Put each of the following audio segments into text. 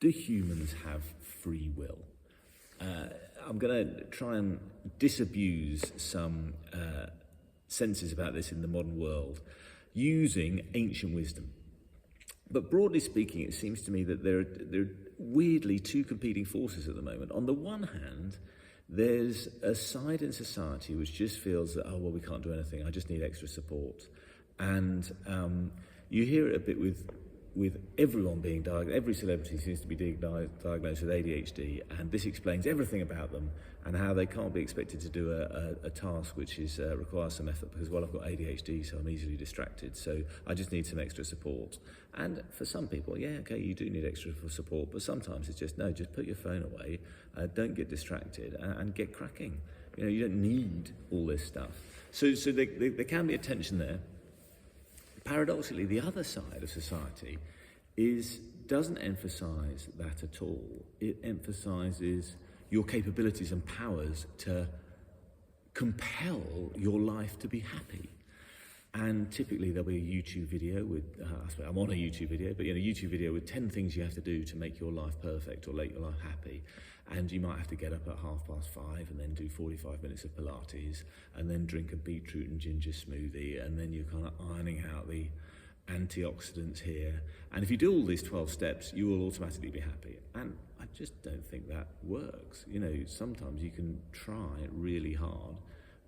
Do humans have free will? I'm going to try and disabuse some senses about this in the modern world using ancient wisdom. But broadly speaking, it seems to me that there are weirdly two competing forces at the moment. On the one hand, there's a side in society which just feels that, oh, well, we can't do anything, I just need extra support. And you hear it a bit with everyone being diagnosed. Every celebrity seems to be diagnosed with ADHD, and this explains everything about them and how they can't be expected to do a task which requires some effort because, well, I've got ADHD, so I'm easily distracted, so I just need some extra support. And for some people, yeah, okay, you do need extra support, but sometimes it's just, no, just put your phone away, don't get distracted, and get cracking. You know, you don't need all this stuff. So there can be a tension there. Paradoxically, the other side of society doesn't emphasise that at all. It emphasises your capabilities and powers to compel your life to be happy. And typically there'll be a YouTube video with, I'm on a YouTube video, but a YouTube video with 10 things you have to do to make your life perfect or make your life happy. And you might have to get up at 5:30 and then do 45 minutes of Pilates and then drink a beetroot and ginger smoothie, and then you're kind of ironing out the antioxidants here. And if you do all these 12 steps, you will automatically be happy. And I just don't think that works. You know, sometimes you can try really hard,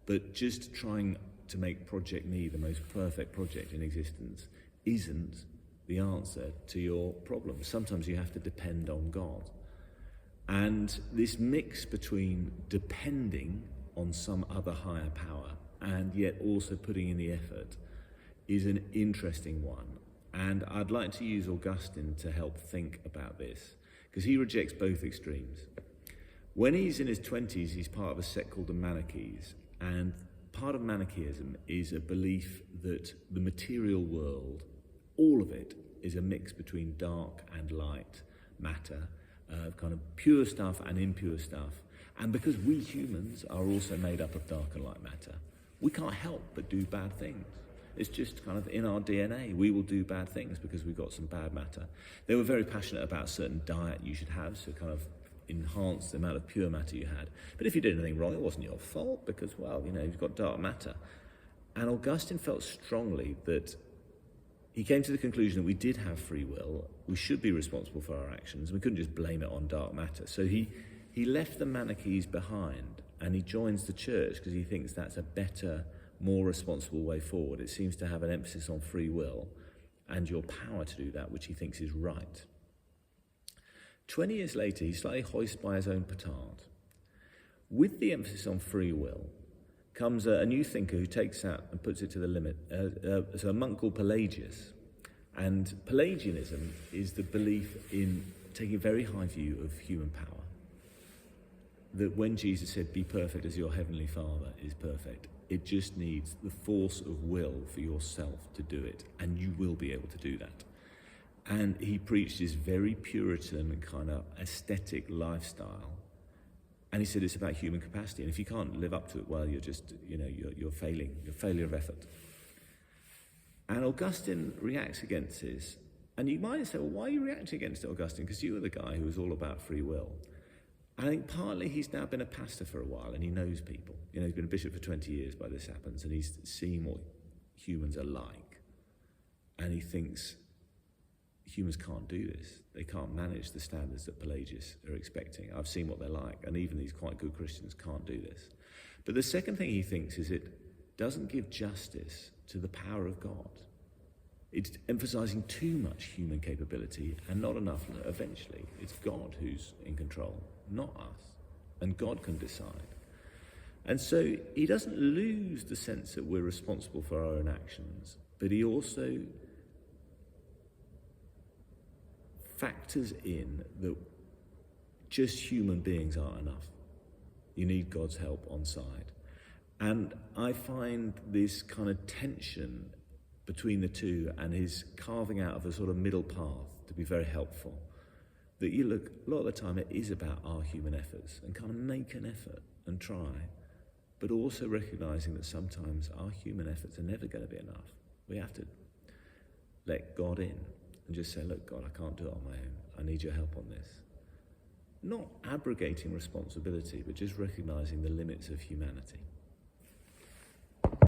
but just trying to make Project Me the most perfect project in existence isn't the answer to your problem. Sometimes you have to depend on God. And this mix between depending on some other higher power and yet also putting in the effort is an interesting one. And I'd like to use Augustine to help think about this, because he rejects both extremes. When he's in his 20s, he's part of a sect called the Manichees, and part of Manichaeism is a belief that the material world, all of it, is a mix between dark and light matter, kind of pure stuff and impure stuff. And because we humans are also made up of dark and light matter, we can't help but do bad things. It's just kind of in our DNA. We will do bad things because we've got some bad matter. They were very passionate about a certain diet you should have, so kind of enhance the amount of pure matter you had. But if you did anything wrong, it wasn't your fault because, well, you've got dark matter. And Augustine felt strongly that he came to the conclusion that we did have free will, we should be responsible for our actions, we couldn't just blame it on dark matter. So he left the Manichees behind and he joins the church because he thinks that's a better, more responsible way forward. It seems to have an emphasis on free will and your power to do that, which he thinks is right. 20 years later, he's slightly hoisted by his own petard. With the emphasis on free will comes a new thinker who takes that and puts it to the limit. It's a monk called Pelagius. And Pelagianism is the belief in taking a very high view of human power. That when Jesus said, be perfect as your heavenly Father is perfect, it just needs the force of will for yourself to do it, and you will be able to do that. And he preached this very Puritan kind of aesthetic lifestyle. And he said it's about human capacity. And if you can't live up to it, well, you're just, you're failing. You're a failure of effort. And Augustine reacts against this. And you might say, well, why are you reacting against it, Augustine? Because you were the guy who was all about free will. And I think partly he's now been a pastor for a while and he knows people. He's been a bishop for 20 years by this happens, and he's seen what humans are like. And he thinks humans can't do this. They can't manage the standards that Pelagius are expecting. I've seen what they're like, and even these quite good Christians can't do this. But the second thing he thinks is it doesn't give justice to the power of God. It's emphasising too much human capability and not enough eventually. It's God who's in control, not us. And God can decide. And so he doesn't lose the sense that we're responsible for our own actions, but he also factors in that just human beings aren't enough. You need God's help on side. And I find this kind of tension between the two and his carving out of a sort of middle path to be very helpful. That you look, a lot of the time it is about our human efforts and kind of make an effort and try, but also recognizing that sometimes our human efforts are never going to be enough. We have to let God in. and just say, look, God, I can't do it on my own. I need your help on this. Not abrogating responsibility, but just recognizing the limits of humanity.